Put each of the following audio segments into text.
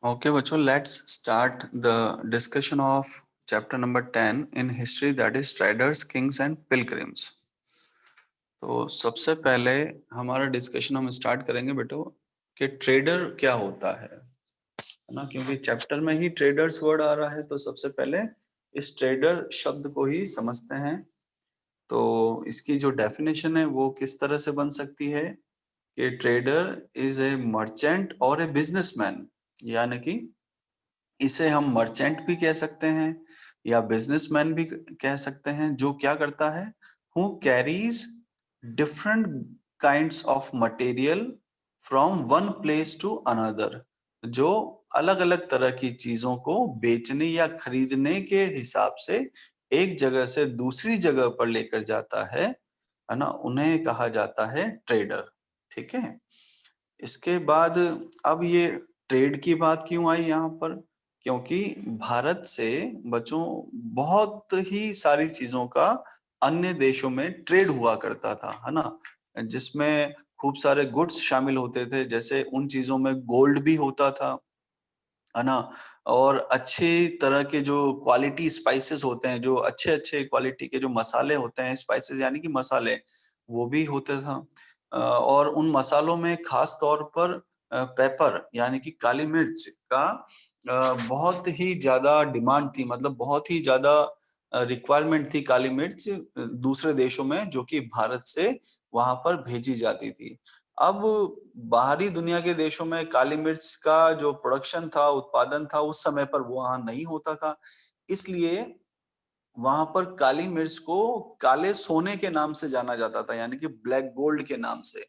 Okay, बच्चों, let's start the discussion of chapter number 10 in history, that is traders, kings and pilgrims. तो सबसे पहले हमारा discussion हम स्टार्ट करेंगे बेटो कि ट्रेडर क्या होता है ना, क्योंकि चैप्टर में ही ट्रेडर्स वर्ड आ रहा है, तो सबसे पहले इस ट्रेडर शब्द को ही समझते हैं। तो इसकी जो डेफिनेशन है वो किस तरह से बन सकती है कि ट्रेडर इज ए मर्चेंट और ए बिजनेसमैन, यानी कि इसे हम मर्चेंट भी कह सकते हैं या बिजनेसमैन भी कह सकते हैं, जो क्या करता है, who carries different kinds of material from one place to another, जो अलग अलग तरह की चीजों को बेचने या खरीदने के हिसाब से एक जगह से दूसरी जगह पर लेकर जाता है ना, उन्हें कहा जाता है ट्रेडर। ठीक है। इसके बाद अब ये ट्रेड की बात क्यों आई यहाँ पर, क्योंकि भारत से बच्चों बहुत ही सारी चीजों का अन्य देशों में ट्रेड हुआ करता था, है ना, जिसमें खूब सारे गुड्स शामिल होते थे। जैसे उन चीजों में गोल्ड भी होता था, है ना, और अच्छी तरह के जो क्वालिटी स्पाइसेस होते हैं, जो अच्छे अच्छे क्वालिटी के जो मसाले होते हैं, स्पाइसेस यानी कि मसाले, वो भी होते था। और उन मसालों में खास तौर पर पेपर यानी कि काली मिर्च का बहुत ही ज्यादा डिमांड थी, मतलब बहुत ही ज्यादा रिक्वायरमेंट थी काली मिर्च दूसरे देशों में, जो कि भारत से वहां पर भेजी जाती थी। अब बाहरी दुनिया के देशों में काली मिर्च का जो प्रोडक्शन था, उत्पादन था, उस समय पर वो वहां नहीं होता था, इसलिए वहां पर काली मिर्च को काले सोने के नाम से जाना जाता था, यानी कि ब्लैक गोल्ड के नाम से।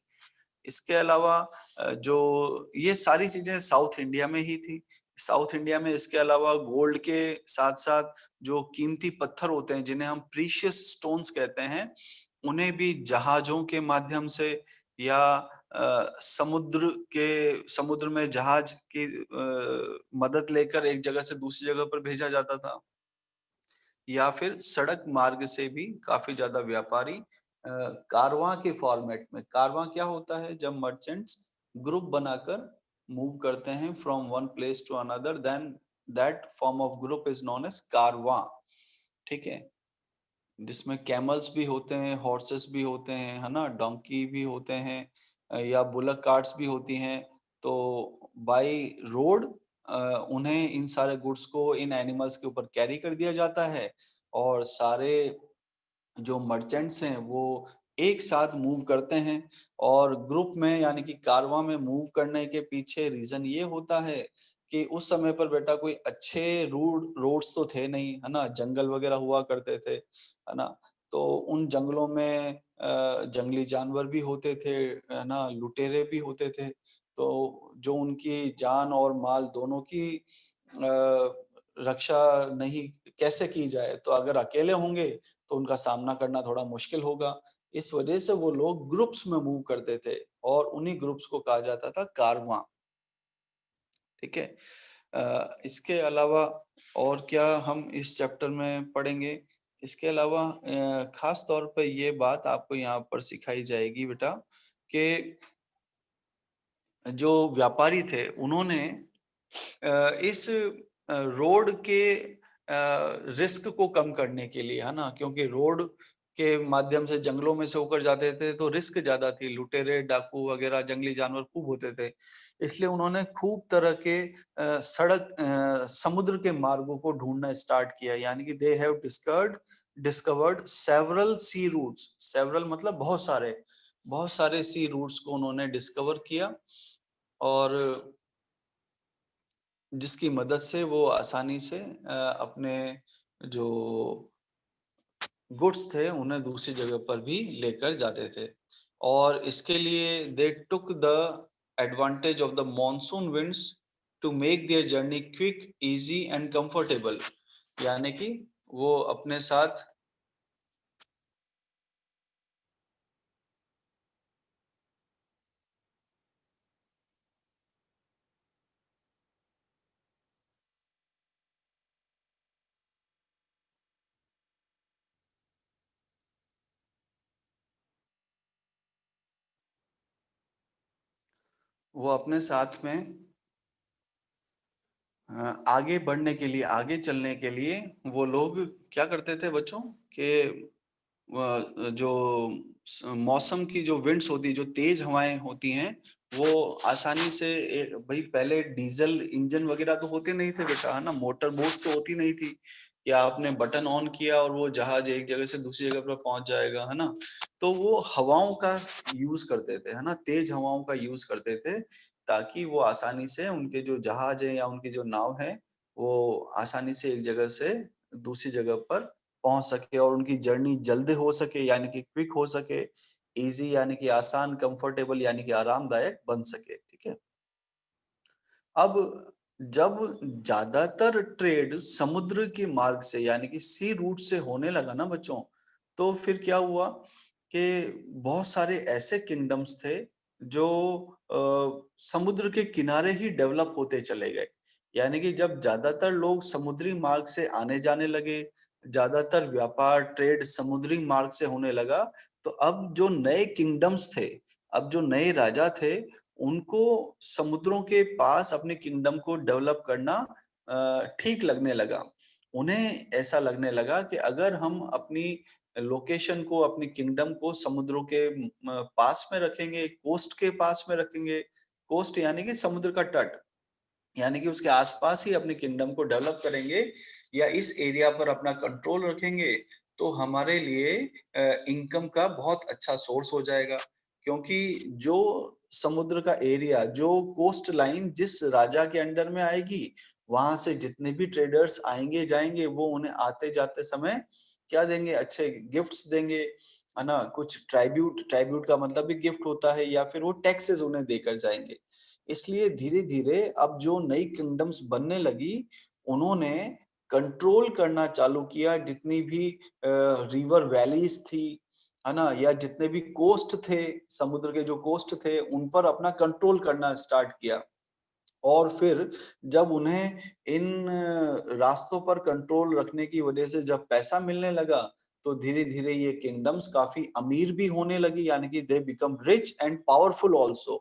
इसके अलावा जो ये सारी चीजें साउथ इंडिया में ही थी। साउथ इंडिया में इसके अलावा गोल्ड के साथ साथ जो कीमती पत्थर होते हैं, जिन्हें हम प्रीशियस स्टोन्स कहते हैं, उन्हें भी जहाजों के माध्यम से या समुद्र में जहाज की मदद लेकर एक जगह से दूसरी जगह पर भेजा जाता था, या फिर सड़क मार्ग से भी काफी ज्यादा व्यापारी कारवां के फॉर्मेट में। कारवां क्या होता है, जब मर्चेंट्स ग्रुप बनाकर मूव करते हैं from one place to another, then that form of group is known as कारवां। ठीक है। जिसमें कैमल्स भी होते हैं, हॉर्सेस भी होते हैं, है ना, डोंकी भी होते हैं, या बुलक कार्ट्स भी होती हैं। तो बाय रोड उन्हें इन सारे गुड्स को इन एनिमल्स के ऊपर कैरी कर दिया जाता है, और सारे जो मर्चेंट्स हैं वो एक साथ मूव करते हैं। और ग्रुप में यानी कि कारवां में मूव करने के पीछे रीजन ये होता है कि उस समय पर बेटा कोई अच्छे रोड्स तो थे नहीं, है ना, जंगल वगैरह हुआ करते थे, है ना। तो उन जंगलों में जंगली जानवर भी होते थे, है ना, लुटेरे भी होते थे। तो जो उनकी जान और माल दोनों की रक्षा नहीं कैसे की जाए, तो अगर अकेले होंगे तो उनका सामना करना थोड़ा मुश्किल होगा। इस वजह से वो लोग ग्रुप्स में मूव करते थे, और उन्हीं ग्रुप्स को कहा जाता था कारवां। ठीक है। इसके अलावा और क्या हम इस चैप्टर में पढ़ेंगे, इसके अलावा खास तौर पे ये बात आपको यहाँ पर सिखाई जाएगी बेटा कि जो व्यापारी थे उन्होंने इस रोड के रिस्क को कम करने के लिए, है ना, क्योंकि रोड के माध्यम से जंगलों में से होकर जाते थे तो रिस्क ज्यादा थी, लुटेरे डाकू वगैरह जंगली जानवर खूब होते थे। इसलिए उन्होंने खूब तरह के समुद्र के मार्गों को ढूंढना स्टार्ट किया, यानी कि they have discovered several sea routes. Several मतलब बहुत सारे सी रूट्स को उन्होंने डिस्कवर किया, और जिसकी मदद से वो आसानी से अपने जो गुड्स थे उन्हें दूसरी जगह पर भी लेकर जाते थे। और इसके लिए they took the advantage of the monsoon winds to make their journey quick, easy and comfortable, यानी कि वो अपने साथ वो अपने साथ में आगे बढ़ने के लिए, आगे चलने के लिए वो लोग क्या करते थे बच्चों कि जो मौसम की जो विंड्स होती है, जो तेज हवाएं होती हैं, वो आसानी से भाई पहले डीजल इंजन वगैरह तो होते नहीं थे बेटा, है ना, मोटर बोट तो होती नहीं थी कि आपने बटन ऑन किया और वो जहाज एक जगह से दूसरी जगह पर पहुंच जाएगा, है ना। तो वो हवाओं का यूज करते थे, है ना, तेज हवाओं का यूज करते थे, ताकि वो आसानी से उनके जो जहाज है या उनकी जो नाव है वो आसानी से एक जगह से दूसरी जगह पर पहुंच सके और उनकी जर्नी जल्द हो सके, यानी कि क्विक हो सके, इजी यानी कि आसान, कंफर्टेबल यानी कि आरामदायक बन सके, ठीक है। अब जब ज्यादातर ट्रेड समुद्र के मार्ग से यानी कि सी रूट से होने लगा ना बच्चों, तो फिर क्या हुआ कि बहुत सारे ऐसे किंगडम्स थे जो समुद्र के किनारे ही डेवलप होते चले गए। यानी कि जब ज्यादातर लोग समुद्री मार्ग से आने जाने लगे, ज्यादातर व्यापार ट्रेड समुद्री मार्ग से होने लगा, तो अब जो नए किंगडम्स थे, अब जो नए राजा थे, उनको समुद्रों के पास अपने किंगडम को डेवलप करना ठीक लगने लगा। उन्हें ऐसा लगने लगा कि अगर हम अपनी लोकेशन को, अपनी किंगडम को समुद्रों के पास में रखेंगे, कोस्ट के पास में रखेंगे, कोस्ट यानी कि समुद्र का तट, यानी कि उसके आसपास ही अपने किंगडम को डेवलप करेंगे या इस एरिया पर अपना कंट्रोल रखेंगे, तो हमारे लिए इनकम का बहुत अच्छा सोर्स हो जाएगा। क्योंकि जो समुद्र का एरिया, जो कोस्ट लाइन जिस राजा के अंडर में आएगी, वहां से जितने भी ट्रेडर्स आएंगे जाएंगे, वो उन्हें आते जाते समय क्या देंगे, अच्छे गिफ्ट्स देंगे, है ना। कुछ ट्राइब्यूट, ट्राइब्यूट का मतलब भी गिफ्ट होता है, या फिर वो टैक्सेस उन्हें देकर जाएंगे। इसलिए धीरे धीरे अब जो नई किंगडम्स बनने लगी, उन्होंने कंट्रोल करना चालू किया जितनी भी रिवर वैलीज थी, है ना, या जितने भी कोस्ट थे, समुद्र के जो कोस्ट थे, उन पर अपना कंट्रोल करना स्टार्ट किया। और फिर जब उन्हें इन रास्तों पर कंट्रोल रखने की वजह से जब पैसा मिलने लगा, तो धीरे धीरे ये किंगडम्स काफी अमीर भी होने लगी, यानी कि they become rich and powerful also.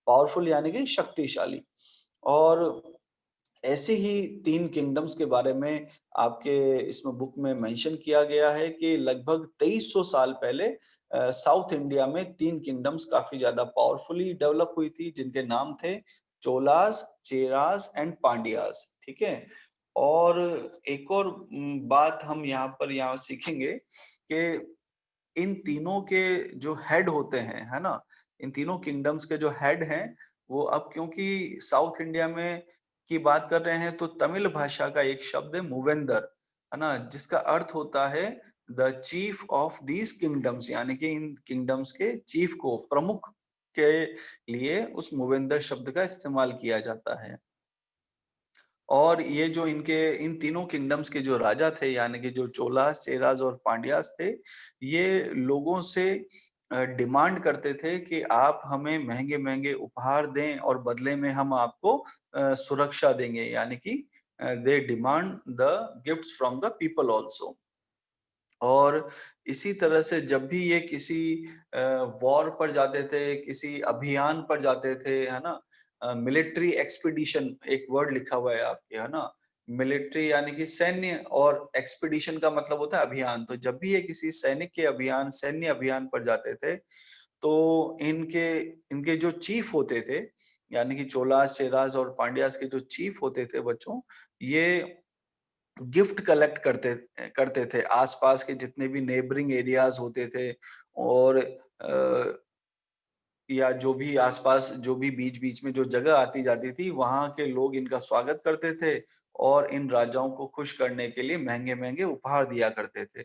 Powerful यानी कि शक्तिशाली। और ऐसे ही 3 किंगडम्स के बारे में आपके इसमें बुक में मेंशन किया गया है कि लगभग 2300 साल पहले साउथ इंडिया में 3 किंगडम्स काफी ज्यादा पावरफुली डेवलप हुई थी, जिनके नाम थे चोलास, चेरास एंड पांड्यास, ठीक है। और एक और बात हम यहाँ सीखेंगे कि इन तीनों के जो हेड होते हैं, है ना, इन तीनों किंगडम्स के जो हेड हैं, वो अब क्योंकि साउथ इंडिया में की बात कर रहे हैं, तो तमिल भाषा का एक शब्द है मूवेंदर, है ना, जिसका अर्थ होता है the chief of these kingdoms, यानी कि इन किंगडम्स के चीफ को, प्रमुख के लिए उस मूवेंदर शब्द का इस्तेमाल किया जाता है। और ये जो इनके इन तीनों किंगडम्स के जो राजा थे, यानी कि जो चोलास, चेरास और पांड्यास थे, ये लोगों से डिमांड करते थे कि आप हमें महंगे महंगे उपहार दें और बदले में हम आपको सुरक्षा देंगे, यानी कि they demand the gifts from the people also. और इसी तरह से जब भी ये किसी वॉर पर जाते थे, किसी अभियान पर जाते थे, है ना, मिलिट्री एक्सपीडिशन एक वर्ड लिखा हुआ है आपके, है ना, मिलिट्री यानी कि सैन्य, और एक्सपीडिशन का मतलब होता है अभियान। तो जब भी ये किसी सैनिक के अभियान, सैन्य अभियान पर जाते थे, तो इनके इनके जो चीफ होते थे, यानी कि चोलास, चेरास और पांड्यास के जो चीफ होते थे बच्चों, ये गिफ्ट कलेक्ट करते करते थे आसपास के जितने भी नेबरिंग एरियाज होते थे, और या जो भी आसपास, जो भी बीच बीच में जो जगह आती जाती थी, वहां के लोग इनका स्वागत करते थे और इन राजाओं को खुश करने के लिए महंगे महंगे उपहार दिया करते थे।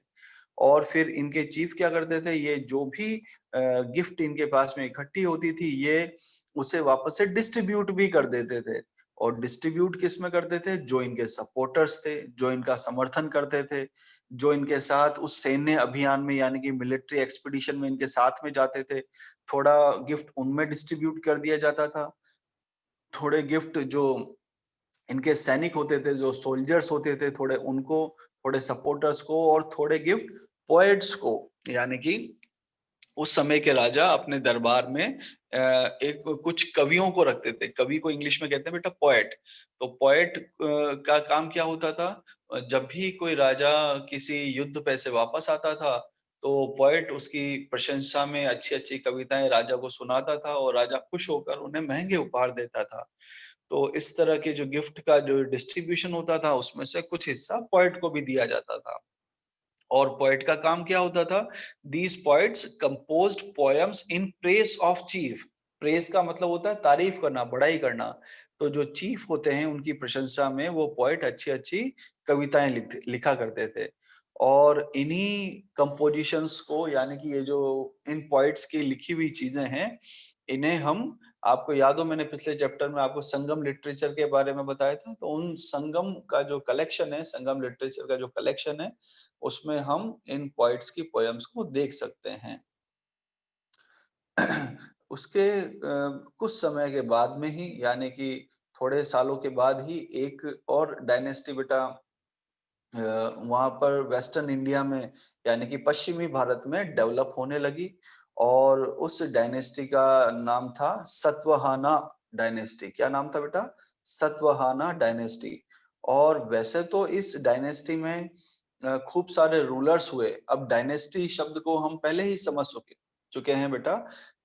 और फिर इनके चीफ क्या करते थे, ये जो भी गिफ्ट इनके पास में इकट्ठी होती थी, ये उसे वापस से डिस्ट्रीब्यूट भी कर देते थे। और डिस्ट्रीब्यूट किस में करते थे, जो इनके सपोर्टर्स थे, जो इनका समर्थन करते थे, जो इनके साथ उस सैन्य अभियान में यानी कि मिलिट्री एक्सपीडिशन में इनके साथ में जाते थे, थोड़ा गिफ्ट उनमें डिस्ट्रीब्यूट कर दिया जाता था। थोड़े गिफ्ट जो इनके सैनिक होते थे, जो सोल्जर्स होते थे, थोड़े उनको, थोड़े सपोर्टर्स को, और थोड़े गिफ्ट पोएट्स को, यानी कि उस समय के राजा अपने दरबार में एक कुछ कवियों को रखते थे। कवि को इंग्लिश में कहते हैं बेटा पोएट। तो पोएट का काम क्या होता था, जब भी कोई राजा किसी युद्ध पे से वापस आता था, तो पोएट उसकी प्रशंसा में अच्छी-अच्छी कविताएं राजा को सुनाता था और राजा खुश होकर उन्हें महंगे उपहार देता था। तो इस तरह के जो गिफ्ट का जो डिस्ट्रीब्यूशन होता था, उसमें से कुछ हिस्सा पोएट को भी दिया जाता था। और पोएट का काम क्या होता था, these poets composed poems in praise of chief. Praise का मतलब होता है तारीफ करना, बड़ाई करना। तो जो चीफ होते हैं उनकी प्रशंसा में वो पोएट अच्छी अच्छी कविताएं लिखा करते थे। और इन्हीं कंपोजिशंस को, यानी कि ये जो इन पोएट्स की लिखी हुई चीजें हैं, इन्हें हम, आपको याद हो मैंने पिछले चैप्टर में आपको संगम लिटरेचर के बारे में बताया था, तो उन संगम का जो कलेक्शन है, संगम लिटरेचर का जो कलेक्शन है, उसमें हम इन पोइट्स की पोएम्स को देख सकते हैं। उसके कुछ समय के बाद में ही, यानी कि थोड़े सालों के बाद ही, एक और डायनेस्टी बेटा वहां पर वेस्टर्न इंडिया में, यानी कि पश्चिमी भारत में डेवलप होने लगी। और उस डायनेस्टी का नाम था सतवाहाना डायनेस्टी। क्या नाम था बेटा? सतवाहाना डायनेस्टी। और वैसे तो इस डायनेस्टी में खूब सारे रूलर्स हुए। अब डायनेस्टी शब्द को हम पहले ही समझ चुके हैं बेटा,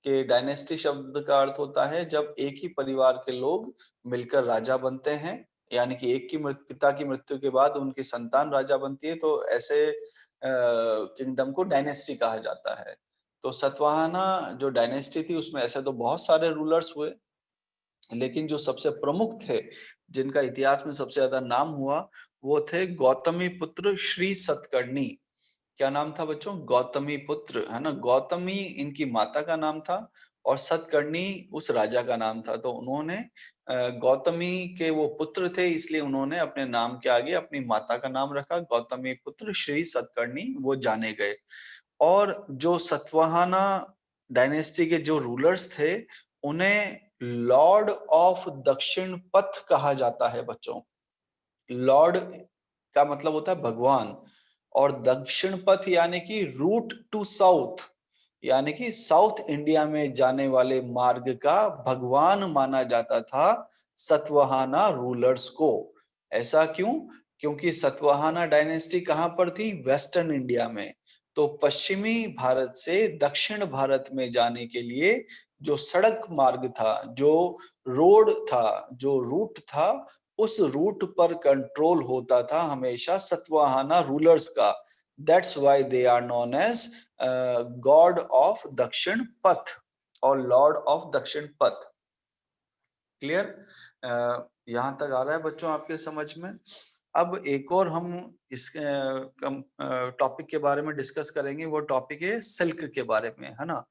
कि डायनेस्टी शब्द का अर्थ होता है जब एक ही परिवार के लोग मिलकर राजा बनते हैं, यानी कि एक की पिता की मृत्यु के बाद उनकी संतान राजा बनती है, तो ऐसे किंगडम को डायनेस्टी कहा जाता है। तो सतवाहाना जो डायनेस्टी थी, उसमें ऐसे तो बहुत सारे रूलर्स हुए, लेकिन जो सबसे प्रमुख थे, जिनका इतिहास में सबसे ज्यादा नाम हुआ, वो थे गौतमी पुत्र श्री सतकर्णी। क्या नाम था बच्चों? गौतमी पुत्र, है ना। गौतमी इनकी माता का नाम था और सतकर्णी उस राजा का नाम था। तो उन्होंने गौतमी के वो पुत्र थे, इसलिए उन्होंने अपने नाम के आगे अपनी माता का नाम रखा, गौतमी पुत्र श्री सतकर्णी वो जाने गए। और जो सतवाहाना डायनेस्टी के जो रूलर्स थे, उन्हें लॉर्ड ऑफ दक्षिण पथ कहा जाता है बच्चों। लॉर्ड का मतलब होता है भगवान, और दक्षिण पथ यानी कि रूट टू साउथ, यानी कि साउथ इंडिया में जाने वाले मार्ग का भगवान माना जाता था सतवाहाना रूलर्स को। ऐसा क्यों? क्योंकि सतवाहाना डायनेस्टी कहां पर थी? वेस्टर्न इंडिया में। तो पश्चिमी भारत से दक्षिण भारत में जाने के लिए जो सड़क मार्ग था, जो रोड था, जो रूट था, उस रूट पर कंट्रोल होता था हमेशा सतवाहाना रूलर्स का। That's why they are known as god of Dakshinapatha और लॉर्ड ऑफ दक्षिण पथ। क्लियर? यहां तक आ रहा है बच्चों आपके समझ में? अब एक और हम इस टॉपिक के बारे में डिस्कस करेंगे, वो टॉपिक है सिल्क के बारे में, है ना।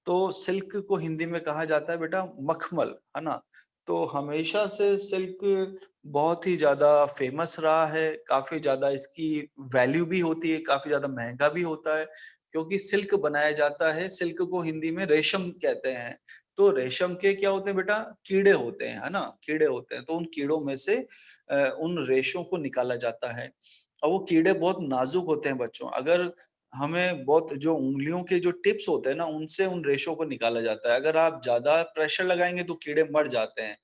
तो सिल्क को हिंदी में कहा जाता है बेटा मखमल, है ना। तो हमेशा से सिल्क बहुत ही ज्यादा फेमस रहा है, काफी ज्यादा इसकी वैल्यू भी होती है, काफी ज्यादा महंगा भी होता है, क्योंकि सिल्क बनाया जाता है, सिल्क को हिंदी में रेशम कहते हैं। तो रेशम के क्या होते हैं बेटा? कीड़े होते हैं, है ना, कीड़े होते हैं। तो उन कीड़ों में से उन रेशों को निकाला जाता है। और वो कीड़े बहुत नाजुक होते हैं बच्चों। अगर हमें बहुत, जो उंगलियों के जो टिप्स होते हैं ना, उनसे उन रेशों को निकाला जाता है। अगर आप ज्यादा प्रेशर लगाएंगे तो कीड़े मर जाते हैं।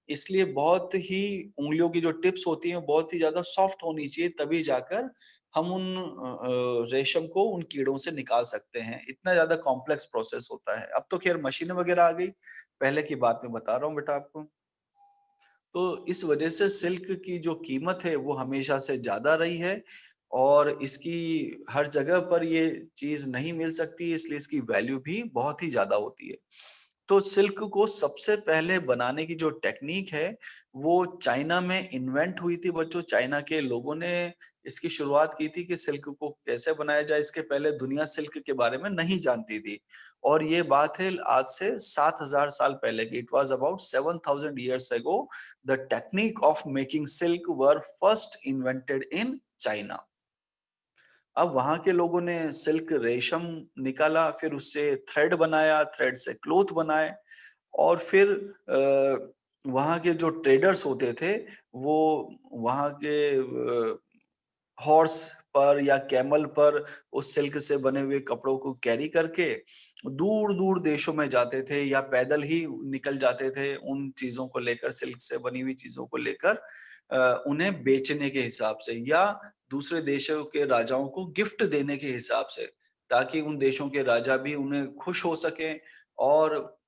इसलिए बहुत ही उंगलियों की जो टिप्स होती हैं बहुत ही ज्यादा सॉफ्ट होनी चाहिए, तभी जाकर हम उन रेशम को उन कीड़ों से निकाल सकते हैं। इतना ज्यादा कॉम्प्लेक्स प्रोसेस होता है। अब तो खैर मशीनें वगैरह आ गई, पहले की बात मैं बता रहा हूँ बेटा आपको। तो इस वजह से सिल्क की जो कीमत है वो हमेशा से ज्यादा रही है, और इसकी हर जगह पर ये चीज नहीं मिल सकती, इसलिए इसकी वैल्यू भी बहुत ही ज्यादा होती है। तो सिल्क को सबसे पहले बनाने की जो टेक्निक है, वो चाइना में इन्वेंट हुई थी बच्चों। चाइना के लोगों ने इसकी शुरुआत की थी कि सिल्क को कैसे बनाया जाए। इसके पहले दुनिया सिल्क के बारे में नहीं जानती थी। और ये बात है आज से 7,000 साल पहले की। It was about 7,000 years ago the technique of making silk were first invented in China। अब वहां के लोगों ने सिल्क रेशम निकाला, फिर उससे थ्रेड बनाया, थ्रेड से क्लोथ बनाए, और फिर वहां के जो ट्रेडर्स होते थे, वो वहां के हॉर्स पर या कैमल पर उस सिल्क से बने हुए कपड़ों को कैरी करके दूर दूर देशों में जाते थे या पैदल ही निकल जाते थे उन चीजों को लेकर, सिल्क से बनी हुई चीजों को लेकर उन्हें बेचने के हिसाब से या दूसरे देशों के राजाओं को गिफ्ट देने के हिसाब से, ताकि उन देशों के राजा भी उन्हें खुश हो सकें और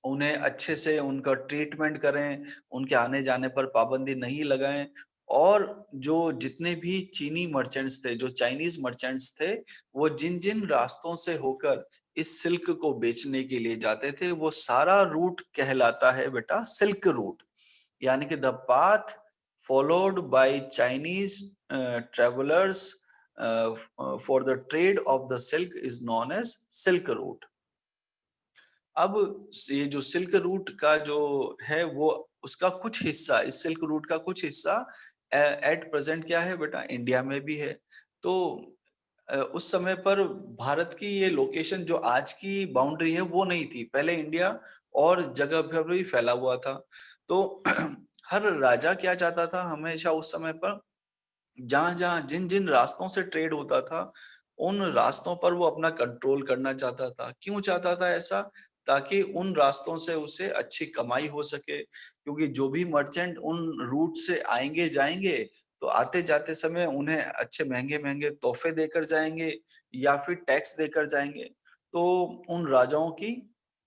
उन्हें अच्छे से उनका ट्रीटमेंट करें, उनके आने-जाने पर पाबंदी नहीं लगाएँ और जो जितने भी चीनी मर्चेंट्स थे, जो चाइनीज़ मर्चेंट्स थे, वो जिन-जिन रास्तों से होकर इस सिल्क को बेचने के लिए जाते थे, वो सारा रूट कहलाता है बेटा सिल्क रूट। यानी कि the path followed by Chinese travellers for the trade off the silk is known as silk route. अब ये जो सिल्क रूट का जो है वो उसका कुछ हिस्सा, इस सिल्क रूट का कुछ हिस्सा एट प्रेजेंट क्या है बेटा, इंडिया में भी है। तो उस समय पर भारत की ये लोकेशन जो आज की बाउंड्री है वो नहीं थी, पहले इंडिया और जगह भर भी फैला हुआ था। तो हर राजा क्या चाहता था हमेशा उस समय पर, जहाँ-जहाँ, जिन-जिन रास्तों से ट्रेड होता था, उन रास्तों पर वो अपना कंट्रोल करना चाहता था। क्यों चाहता था ऐसा? ताकि उन रास्तों से उसे अच्छी कमाई हो सके, क्योंकि जो भी मर्चेंट उन रूट से आएँगे, जाएँगे, तो आते-जाते समय उन्हें अच्छे महँगे-महँगे तोहफ़े देकर जाएँगे या फिर टैक्स देकर जाएँगे। तो उन राजाओं की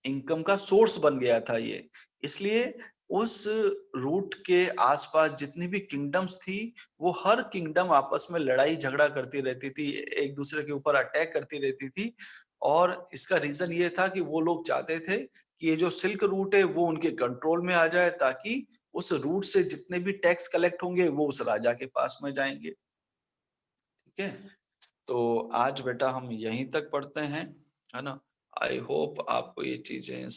इनकम का सोर्स बन गया था ये। इसलिए उस रूट के आस-पास जितनी भी किंगडम्स थी, वो हर किंगडम आपस में लड़ाई झगड़ा करती रहती थी, एक दूसरे के ऊपर अटैक करती रहती थी और इसका रीजन ये था कि वो लोग चाहते थे कि ये जो सिल्क रूट है वो उनके कंट्रोल में आ जाए, ताकि उस रूट से जितने भी टैक्स कलेक्ट होंगे वो उस राजा के पास में जाएंगे। ठीक है, तो आज बेटा हम यहीं तक पढ़ते हैं, है ना। आई होप आपको ये चीजें